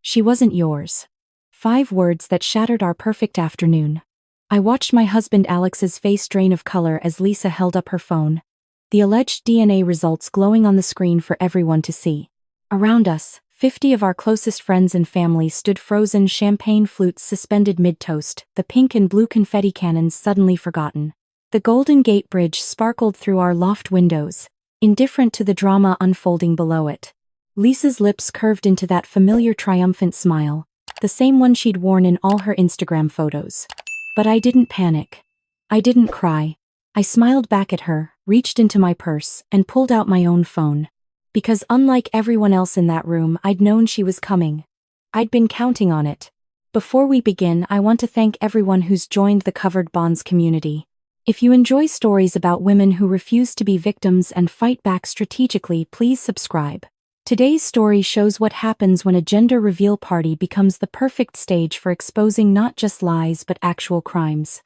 She wasn't yours. 5 words that shattered our perfect afternoon. I watched my husband Alex's face drain of color as Lisa held up her phone. The alleged DNA results glowing on the screen for everyone to see. Around us, 50 of our closest friends and family stood frozen, champagne flutes suspended mid-toast, the pink and blue confetti cannons suddenly forgotten. The Golden Gate Bridge sparkled through our loft windows, indifferent to the drama unfolding below it. Lisa's lips curved into that familiar triumphant smile, the same one she'd worn in all her Instagram photos. But I didn't panic. I didn't cry. I smiled back at her, reached into my purse, and pulled out my own phone. Because unlike everyone else in that room, I'd known she was coming. I'd been counting on it. Before we begin, I want to thank everyone who's joined the Covered Bonds community. If you enjoy stories about women who refuse to be victims and fight back strategically, please subscribe. Today's story shows what happens when a gender reveal party becomes the perfect stage for exposing not just lies but actual crimes.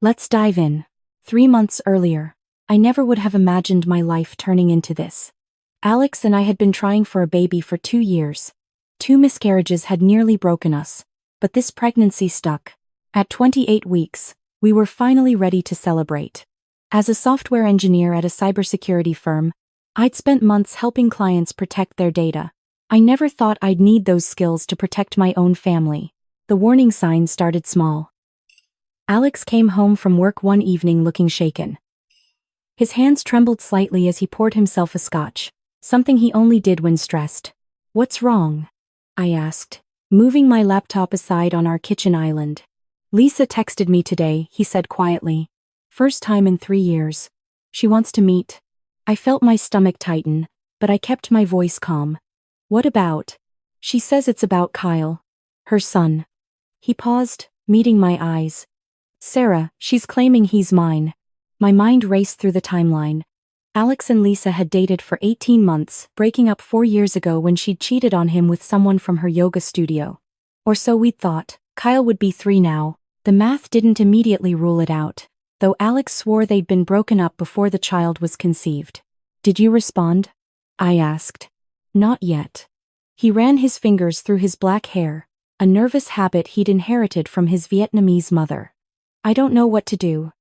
Let's dive in. 3 months earlier, I never would have imagined my life turning into this. Alex and I had been trying for a baby for 2 years. 2 miscarriages had nearly broken us, but this pregnancy stuck. At 28 weeks, we were finally ready to celebrate. As a software engineer at a cybersecurity firm, I'd spent months helping clients protect their data. I never thought I'd need those skills to protect my own family. The warning signs started small. Alex came home from work one evening looking shaken. His hands trembled slightly as he poured himself a scotch, something he only did when stressed. "What's wrong?" I asked, moving my laptop aside on our kitchen island. "Lisa texted me today," he said quietly. "First time in 3 years. She wants to meet." I felt my stomach tighten, but I kept my voice calm. "What about?" "She says it's about Kyle. Her son." He paused, meeting my eyes. "Sarah, she's claiming he's mine." My mind raced through the timeline. Alex and Lisa had dated for 18 months, breaking up 4 years ago when she'd cheated on him with someone from her yoga studio. Or so we'd thought. Kyle would be 3 now. The math didn't immediately rule it out, though Alex swore they'd been broken up before the child was conceived. "Did you respond?" I asked. "Not yet." He ran his fingers through his black hair, a nervous habit he'd inherited from his Vietnamese mother. "I don't know what to do.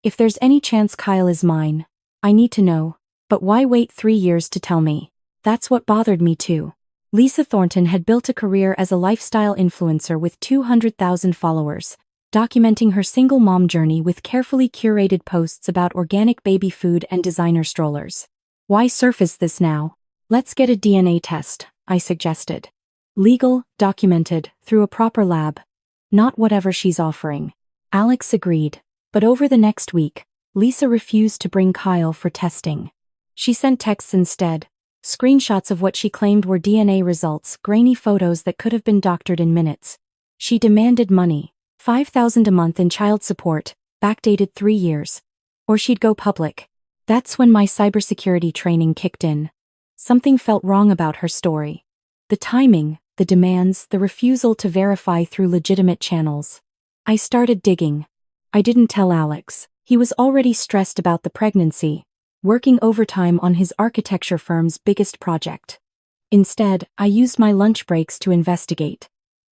If there's any chance Kyle is mine, I need to know. But why wait 3 years to tell me?" That's what bothered me too. Lisa Thornton had built a career as a lifestyle influencer with 200,000 followers, documenting her single mom journey with carefully curated posts about organic baby food and designer strollers. Why surface this now? "Let's get a DNA test," I suggested. "Legal, documented, through a proper lab. Not whatever she's offering." Alex agreed, but over the next week, Lisa refused to bring Kyle for testing. She sent texts instead, screenshots of what she claimed were DNA results, grainy photos that could have been doctored in minutes. She demanded money, $5,000 a month in child support, backdated 3 years. Or she'd go public. That's when my cybersecurity training kicked in. Something felt wrong about her story. The timing, the demands, the refusal to verify through legitimate channels. I started digging. I didn't tell Alex. He was already stressed about the pregnancy, working overtime on his architecture firm's biggest project. Instead, I used my lunch breaks to investigate.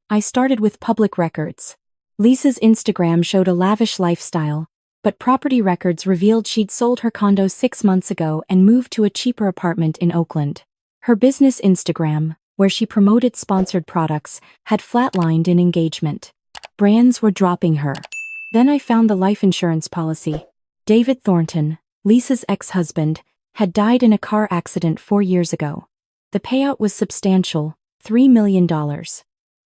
I started with public records. Lisa's Instagram showed a lavish lifestyle, but property records revealed she'd sold her condo 6 months ago and moved to a cheaper apartment in Oakland. Her business Instagram, where she promoted sponsored products, had flatlined in engagement. Brands were dropping her. Then I found the life insurance policy. David Thornton, Lisa's ex-husband, had died in a car accident 4 years ago. The payout was substantial, $3 million.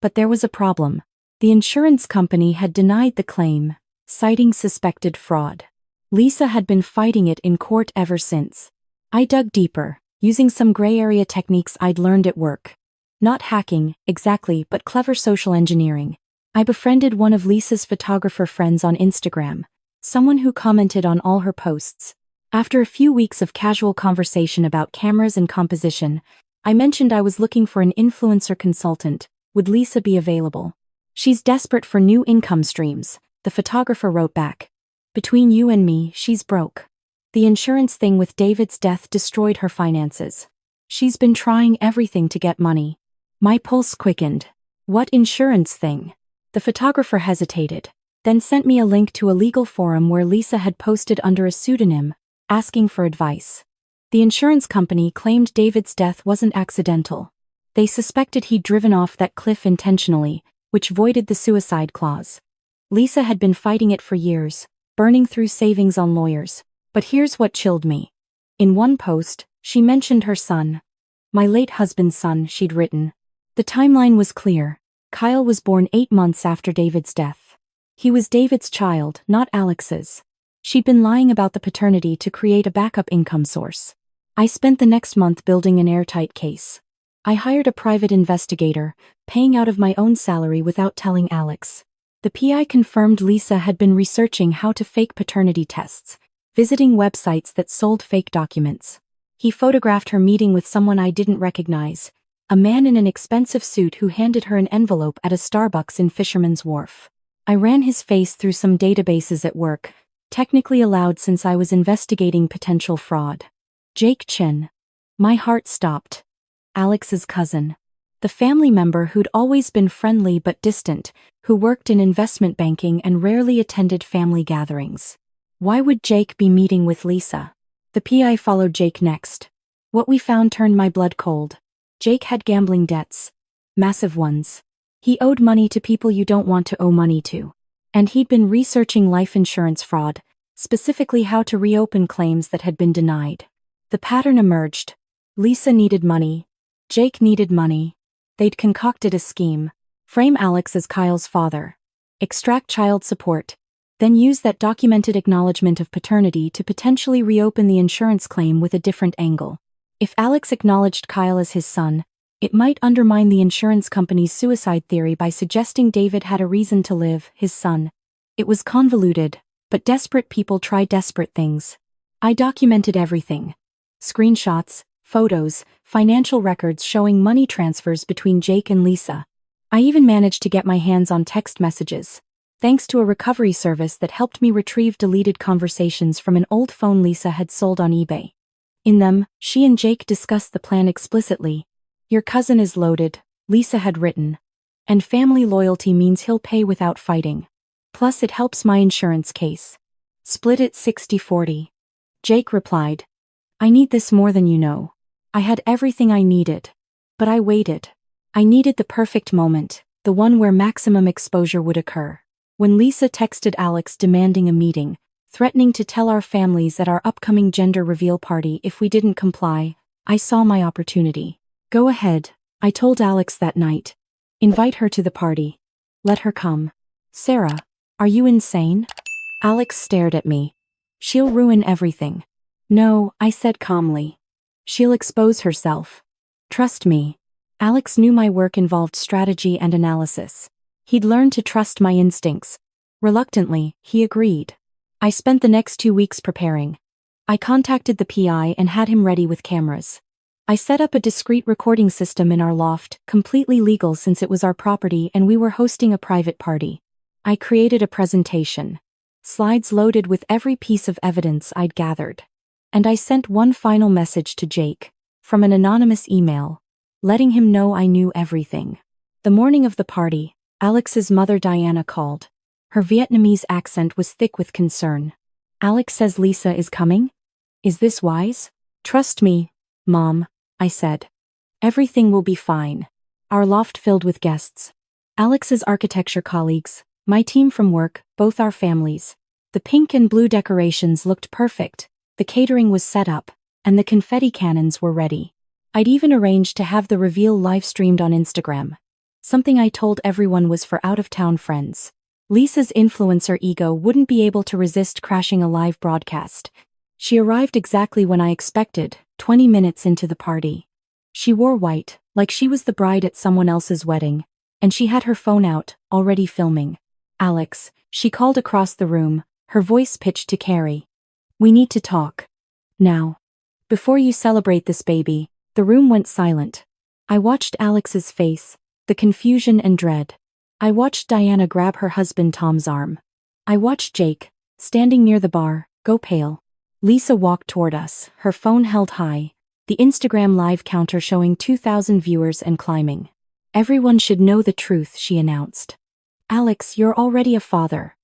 But there was a problem. The insurance company had denied the claim, citing suspected fraud. Lisa had been fighting it in court ever since. I dug deeper, using some gray area techniques I'd learned at work. Not hacking, exactly, but clever social engineering. I befriended one of Lisa's photographer friends on Instagram, someone who commented on all her posts. After a few weeks of casual conversation about cameras and composition, I mentioned I was looking for an influencer consultant. Would Lisa be available? "She's desperate for new income streams," the photographer wrote back. "Between you and me, she's broke. The insurance thing with David's death destroyed her finances. She's been trying everything to get money." My pulse quickened. What insurance thing? The photographer hesitated, then sent me a link to a legal forum where Lisa had posted under a pseudonym, asking for advice. The insurance company claimed David's death wasn't accidental. They suspected he'd driven off that cliff intentionally, which voided the suicide clause. Lisa had been fighting it for years, burning through savings on lawyers. But here's what chilled me. In one post, she mentioned her son. My late husband's son, she'd written. The timeline was clear. Kyle was born 8 months after David's death. He was David's child, not Alex's. She'd been lying about the paternity to create a backup income source. I spent the next month building an airtight case. I hired a private investigator, paying out of my own salary without telling Alex. The PI confirmed Lisa had been researching how to fake paternity tests, visiting websites that sold fake documents. He photographed her meeting with someone I didn't recognize, a man in an expensive suit who handed her an envelope at a Starbucks in Fisherman's Wharf. I ran his face through some databases at work, technically allowed since I was investigating potential fraud. Jake Chen. My heart stopped. Alex's cousin. The family member who'd always been friendly but distant, who worked in investment banking and rarely attended family gatherings. Why would Jake be meeting with Lisa? The PI followed Jake next. What we found turned my blood cold. Jake had gambling debts. Massive ones. He owed money to people you don't want to owe money to. And he'd been researching life insurance fraud, specifically how to reopen claims that had been denied. The pattern emerged. Lisa needed money. Jake needed money. They'd concocted a scheme. Frame Alex as Kyle's father. Extract child support. Then use that documented acknowledgement of paternity to potentially reopen the insurance claim with a different angle. If Alex acknowledged Kyle as his son, it might undermine the insurance company's suicide theory by suggesting David had a reason to live, his son. It was convoluted, but desperate people try desperate things. I documented everything. Screenshots, photos, financial records showing money transfers between Jake and Lisa. I even managed to get my hands on text messages, thanks to a recovery service that helped me retrieve deleted conversations from an old phone Lisa had sold on eBay. In them, she and Jake discussed the plan explicitly. Your cousin is loaded, Lisa had written. And family loyalty means he'll pay without fighting. Plus it helps my insurance case. Split it 60-40. Jake replied. I need this more than you know. I had everything I needed. But I waited. I needed the perfect moment, the one where maximum exposure would occur. When Lisa texted Alex demanding a meeting, threatening to tell our families at our upcoming gender reveal party if we didn't comply, I saw my opportunity. Go ahead, I told Alex that night. Invite her to the party. Let her come. Sarah, are you insane? Alex stared at me. She'll ruin everything. No, I said calmly. She'll expose herself. Trust me. Alex knew my work involved strategy and analysis. He'd learned to trust my instincts. Reluctantly, he agreed. I spent the next 2 weeks preparing. I contacted the PI and had him ready with cameras. I set up a discreet recording system in our loft, completely legal since it was our property and we were hosting a private party. I created a presentation. Slides loaded with every piece of evidence I'd gathered. And I sent one final message to Jake, from an anonymous email, letting him know I knew everything. The morning of the party, Alex's mother Diana called. Her Vietnamese accent was thick with concern. Alex says Lisa is coming? Is this wise? Trust me, Mom, I said. Everything will be fine. Our loft filled with guests. Alex's architecture colleagues, my team from work, both our families. The pink and blue decorations looked perfect, the catering was set up, and the confetti cannons were ready. I'd even arranged to have the reveal live-streamed on Instagram. Something I told everyone was for out-of-town friends. Lisa's influencer ego wouldn't be able to resist crashing a live broadcast. She arrived exactly when I expected, 20 minutes into the party. She wore white, like she was the bride at someone else's wedding, and she had her phone out, already filming. Alex, she called across the room, her voice pitched to Carrie. We need to talk. Now. Before you celebrate this baby. The room went silent. I watched Alex's face, the confusion and dread. I watched Diana grab her husband Tom's arm. I watched Jake, standing near the bar, go pale. Lisa walked toward us, her phone held high, the Instagram live counter showing 2,000 viewers and climbing. Everyone should know the truth, she announced. Alex, you're already a father.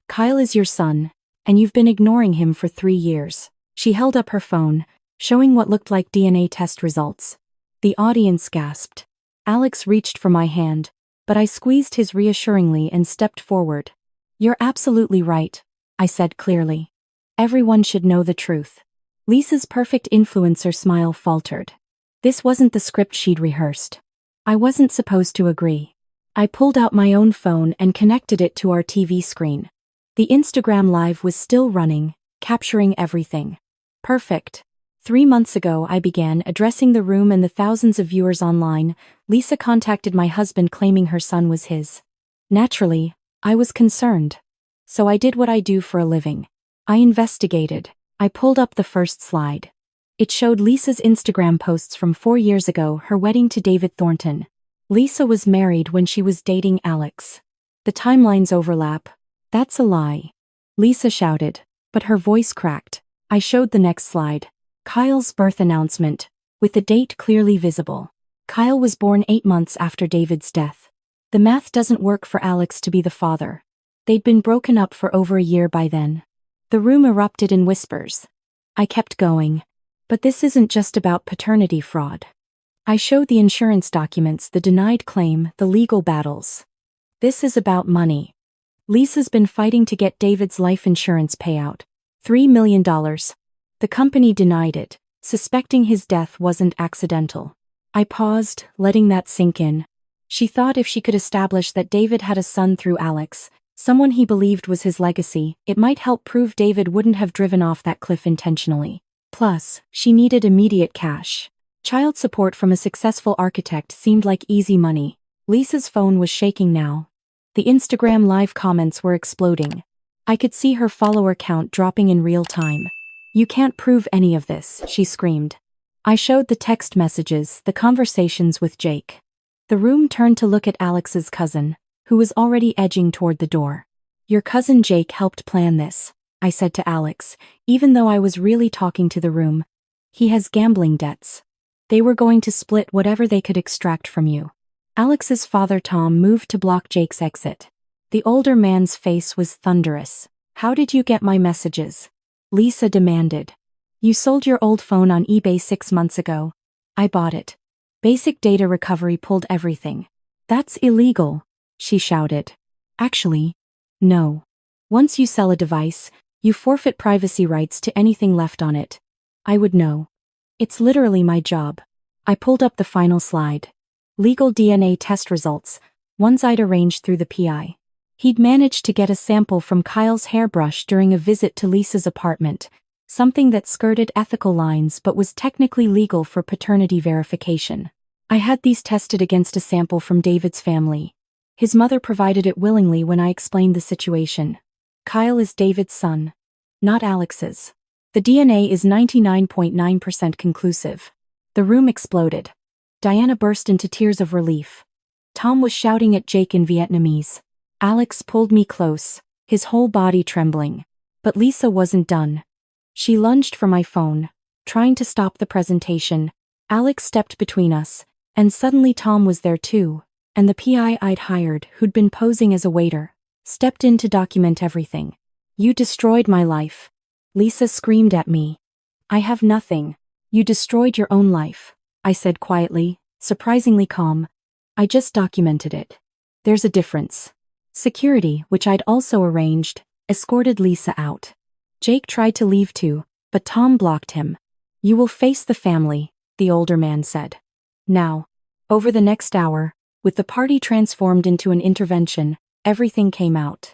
Kyle is your son, and you've been ignoring him for 3 years. She held up her phone, showing what looked like DNA test results. The audience gasped. Alex reached for my hand, but I squeezed his reassuringly and stepped forward. You're absolutely right, I said clearly. Everyone should know the truth. Lisa's perfect influencer smile faltered. This wasn't the script she'd rehearsed. I wasn't supposed to agree. I pulled out my own phone and connected it to our TV screen. The Instagram Live was still running, capturing everything. Perfect. 3 months ago I began addressing the room and the thousands of viewers online. Lisa contacted my husband claiming her son was his. Naturally, I was concerned. So I did what I do for a living. I investigated. I pulled up the first slide. It showed Lisa's Instagram posts from 4 years ago, her wedding to David Thornton. Lisa was married when she was dating Alex. The timelines overlap. That's a lie. Lisa shouted, but her voice cracked. I showed the next slide. Kyle's birth announcement, with the date clearly visible. Kyle was born 8 months after David's death. The math doesn't work for Alex to be the father. They'd been broken up for over a year by then. The room erupted in whispers. I kept going. But this isn't just about paternity fraud. I showed the insurance documents, the denied claim, the legal battles. This is about money. Lisa's been fighting to get David's life insurance payout. $3 million. The company denied it, suspecting his death wasn't accidental. I paused, letting that sink in. She thought if she could establish that David had a son through Alex, someone he believed was his legacy, it might help prove David wouldn't have driven off that cliff intentionally. Plus, she needed immediate cash. Child support from a successful architect seemed like easy money. Lisa's phone was shaking now. The Instagram Live comments were exploding. I could see her follower count dropping in real time. You can't prove any of this, she screamed. I showed the text messages, the conversations with Jake. The room turned to look at Alex's cousin, who was already edging toward the door. Your cousin Jake helped plan this, I said to Alex, even though I was really talking to the room. He has gambling debts. They were going to split whatever they could extract from you. Alex's father Tom moved to block Jake's exit. The older man's face was thunderous. How did you get my messages? Lisa demanded. You sold your old phone on eBay 6 months ago. I bought it. Basic data recovery pulled everything. That's illegal, she shouted. Actually, no. Once you sell a device, you forfeit privacy rights to anything left on it. I would know. It's literally my job. I pulled up the final slide. Legal DNA test results, ones I'd arranged through the PI. He'd managed to get a sample from Kyle's hairbrush during a visit to Lisa's apartment, something that skirted ethical lines but was technically legal for paternity verification. I had these tested against a sample from David's family. His mother provided it willingly when I explained the situation. Kyle is David's son, not Alex's. The DNA is 99.9% conclusive. The room exploded. Diana burst into tears of relief. Tom was shouting at Jake in Vietnamese. Alex pulled me close, his whole body trembling. But Lisa wasn't done. She lunged for my phone, trying to stop the presentation. Alex stepped between us, and suddenly Tom was there too, and the PI I'd hired, who'd been posing as a waiter, stepped in to document everything. You destroyed my life. Lisa screamed at me. I have nothing. You destroyed your own life, I said quietly, surprisingly calm. I just documented it. There's a difference. Security, which I'd also arranged, escorted Lisa out. Jake tried to leave too, but Tom blocked him. You will face the family, the older man said. Now, over the next hour, with the party transformed into an intervention, everything came out.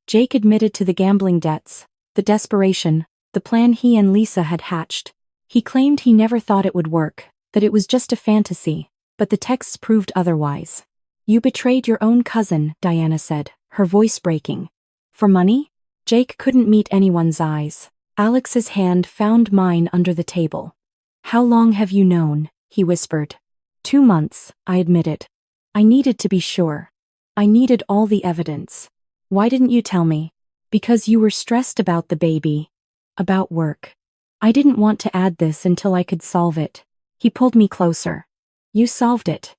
Jake admitted to the gambling debts, the desperation, the plan he and Lisa had hatched. He claimed he never thought it would work, that it was just a fantasy, but the texts proved otherwise. You betrayed your own cousin, Diana said, her voice breaking. For money? Jake couldn't meet anyone's eyes. Alex's hand found mine under the table. How long have you known? He whispered. 2 months, I admitted. I needed to be sure. I needed all the evidence. Why didn't you tell me? Because you were stressed about the baby. About work. I didn't want to add this until I could solve it. He pulled me closer. You solved it.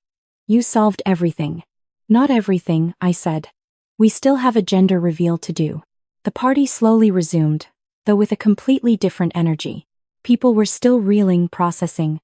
You solved everything. Not everything, I said. We still have a gender reveal to do. The party slowly resumed, though with a completely different energy. People were still reeling, processing.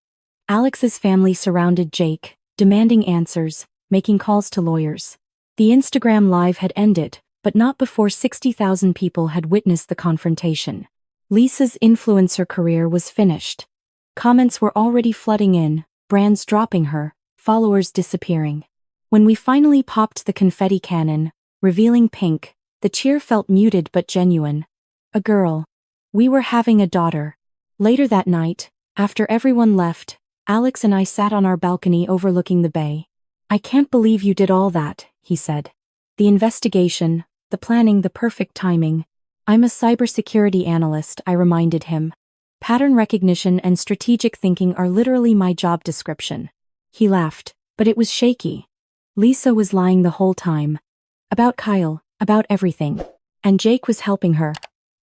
Alex's family surrounded Jake, demanding answers, making calls to lawyers. The Instagram Live had ended, but not before 60,000 people had witnessed the confrontation. Lisa's influencer career was finished. Comments were already flooding in, brands dropping her, followers disappearing. When we finally popped the confetti cannon, revealing Pink, the cheer felt muted but genuine. A girl. We were having a daughter. Later that night, after everyone left, Alex and I sat on our balcony overlooking the bay. I can't believe you did all that, he said. The investigation, the planning, the perfect timing. I'm a cybersecurity analyst, I reminded him. Pattern recognition and strategic thinking are literally my job description. He laughed, but it was shaky. Lisa was lying the whole time. About Kyle, about everything. And Jake was helping her.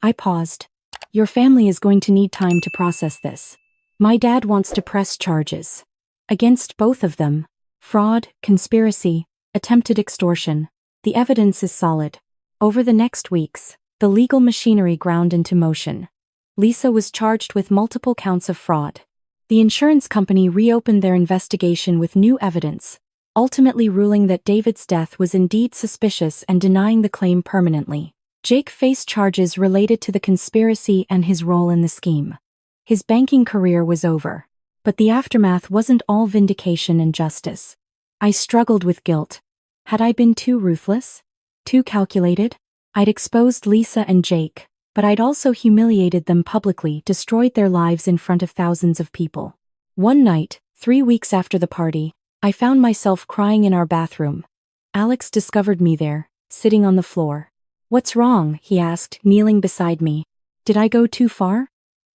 I paused. Your family is going to need time to process this. My dad wants to press charges. Against both of them. Fraud, conspiracy, attempted extortion. The evidence is solid. Over the next weeks, the legal machinery ground into motion. Lisa was charged with multiple counts of fraud. The insurance company reopened their investigation with new evidence, ultimately ruling that David's death was indeed suspicious and denying the claim permanently. Jake faced charges related to the conspiracy and his role in the scheme. His banking career was over. But the aftermath wasn't all vindication and justice. I struggled with guilt. Had I been too ruthless? Too calculated? I'd exposed Lisa and Jake, but I'd also humiliated them publicly, destroyed their lives in front of thousands of people. One night, 3 weeks after the party, I found myself crying in our bathroom. Alex discovered me there, sitting on the floor. What's wrong? He asked, kneeling beside me. Did I go too far?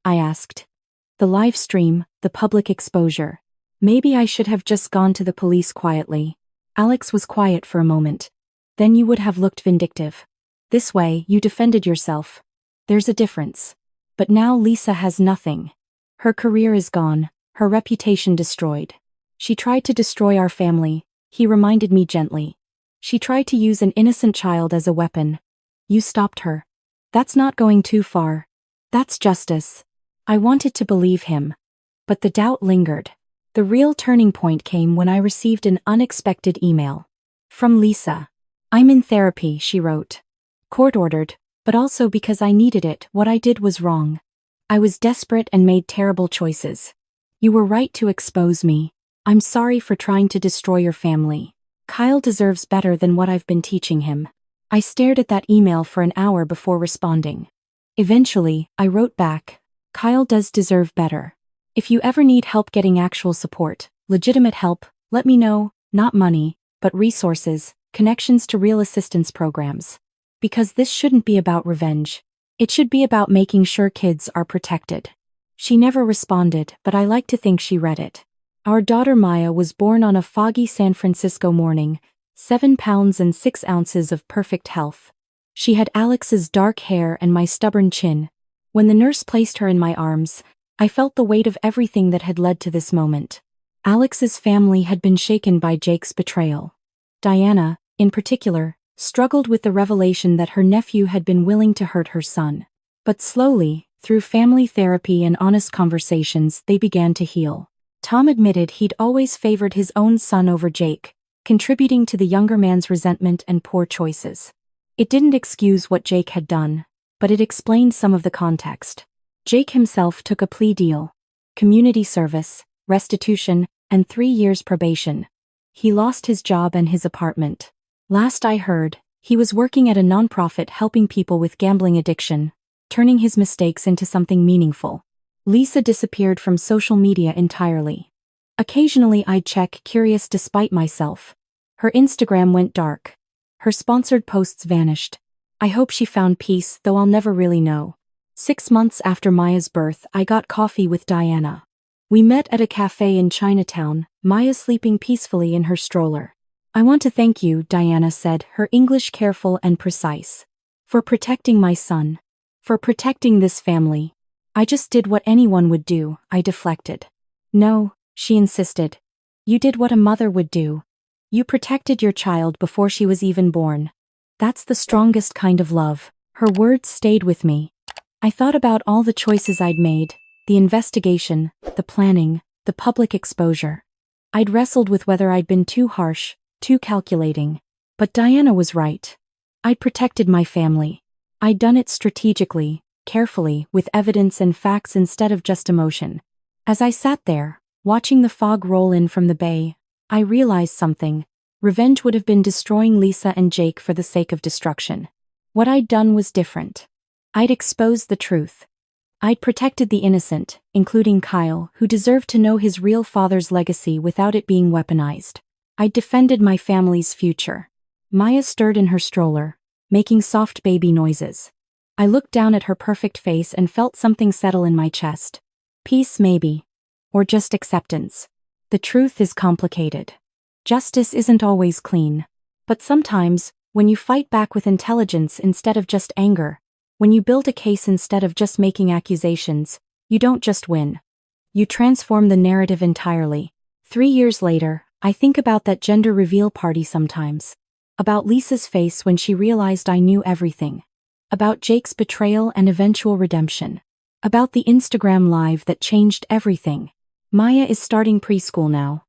I asked. The live stream, the public exposure. Maybe I should have just gone to the police quietly. Alex was quiet for a moment. Then you would have looked vindictive. This way, you defended yourself. There's a difference. But now Lisa has nothing. Her career is gone, her reputation destroyed. She tried to destroy our family, he reminded me gently. She tried to use an innocent child as a weapon. You stopped her. That's not going too far. That's justice. I wanted to believe him. But the doubt lingered. The real turning point came when I received an unexpected email. From Lisa. I'm in therapy, she wrote. Court-ordered, but also because I needed it. What I did was wrong. I was desperate and made terrible choices. You were right to expose me. I'm sorry for trying to destroy your family. Kyle deserves better than what I've been teaching him. I stared at that email for an hour before responding. Eventually, I wrote back. Kyle does deserve better. If you ever need help getting actual support, legitimate help, let me know, not money, but resources, connections to real assistance programs. Because this shouldn't be about revenge. It should be about making sure kids are protected. She never responded, but I like to think she read it. Our daughter Maya was born on a foggy San Francisco morning, 7 pounds and 6 ounces of perfect health. She had Alex's dark hair and my stubborn chin. When the nurse placed her in my arms, I felt the weight of everything that had led to this moment. Alex's family had been shaken by Jake's betrayal. Diana, in particular, struggled with the revelation that her nephew had been willing to hurt her son. But slowly, through family therapy and honest conversations, they began to heal. Tom admitted he'd always favored his own son over Jake, contributing to the younger man's resentment and poor choices. It didn't excuse what Jake had done, but it explained some of the context. Jake himself took a plea deal. Community service, restitution, and 3 years probation. He lost his job and his apartment. Last I heard, he was working at a nonprofit helping people with gambling addiction, turning his mistakes into something meaningful. Lisa disappeared from social media entirely. Occasionally I'd check, curious despite myself. Her Instagram went dark. Her sponsored posts vanished. I hope she found peace, though I'll never really know. 6 months after Maya's birth, I got coffee with Diana. We met at a cafe in Chinatown, Maya sleeping peacefully in her stroller. I want to thank you, Diana said, her English careful and precise. For protecting my son. For protecting this family. I just did what anyone would do, I deflected. No, she insisted. You did what a mother would do. You protected your child before she was even born. That's the strongest kind of love. Her words stayed with me. I thought about all the choices I'd made, the investigation, the planning, the public exposure. I'd wrestled with whether I'd been too harsh, too calculating. But Diana was right. I'd protected my family. I'd done it strategically, carefully, with evidence and facts instead of just emotion. As I sat there, watching the fog roll in from the bay, I realized something. Revenge would have been destroying Lisa and Jake for the sake of destruction. What I'd done was different. I'd exposed the truth. I'd protected the innocent, including Kyle, who deserved to know his real father's legacy without it being weaponized. I'd defended my family's future. Maya stirred in her stroller, making soft baby noises. I looked down at her perfect face and felt something settle in my chest. Peace maybe. Or just acceptance. The truth is complicated. Justice isn't always clean. But sometimes, when you fight back with intelligence instead of just anger, when you build a case instead of just making accusations, you don't just win. You transform the narrative entirely. 3 years later, I think about that gender reveal party sometimes. About Lisa's face when she realized I knew everything. About Jake's betrayal and eventual redemption. About the Instagram live that changed everything. Maya is starting preschool now.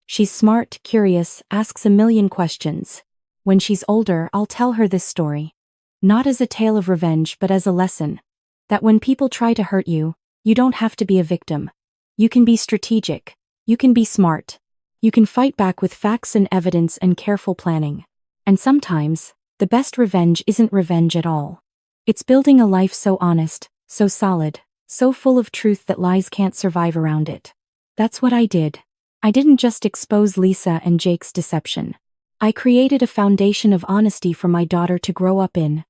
She's smart, curious, asks a million questions. When she's older, I'll tell her this story. Not as a tale of revenge but as a lesson. That when people try to hurt you, you don't have to be a victim. You can be strategic. You can be smart. You can fight back with facts and evidence and careful planning. And sometimes, the best revenge isn't revenge at all. It's building a life so honest, so solid, so full of truth that lies can't survive around it. That's what I did. I didn't just expose Lisa and Jake's deception. I created a foundation of honesty for my daughter to grow up in.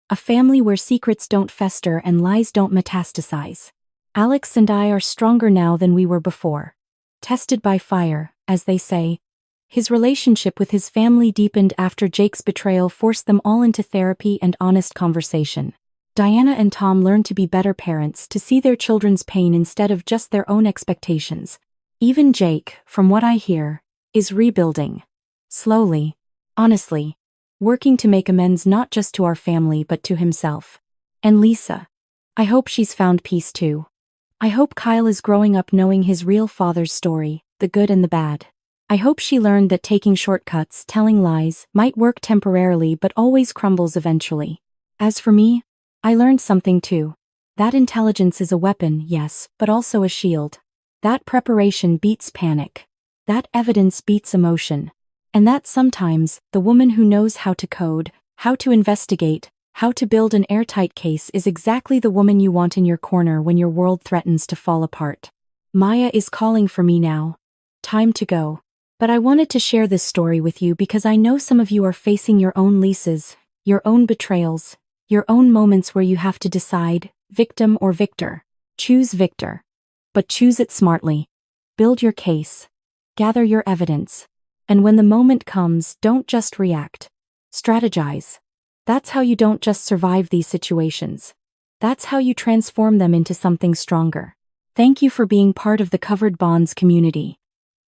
A family where secrets don't fester and lies don't metastasize. Alex and I are stronger now than we were before. Tested by fire, as they say. His relationship with his family deepened after Jake's betrayal forced them all into therapy and honest conversation. Diana and Tom learned to be better parents, to see their children's pain instead of just their own expectations. Even Jake, from what I hear, is rebuilding. Slowly. Honestly. Working to make amends not just to our family but to himself. And Lisa. I hope she's found peace too. I hope Kyle is growing up knowing his real father's story, the good and the bad. I hope she learned that taking shortcuts, telling lies, might work temporarily but always crumbles eventually. As for me, I learned something too. That intelligence is a weapon, yes, but also a shield. That preparation beats panic. That evidence beats emotion. And that sometimes, the woman who knows how to code, how to investigate, how to build an airtight case is exactly the woman you want in your corner when your world threatens to fall apart. Maya is calling for me now. Time to go. But I wanted to share this story with you because I know some of you are facing your own Lisas, your own betrayals, your own moments where you have to decide, victim or victor. Choose victor. But choose it smartly. Build your case. Gather your evidence. And when the moment comes, don't just react. Strategize. That's how you don't just survive these situations. That's how you transform them into something stronger. Thank you for being part of the Covered Bonds community.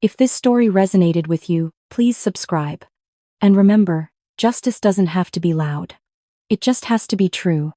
If this story resonated with you, please subscribe. And remember, justice doesn't have to be loud. It just has to be true.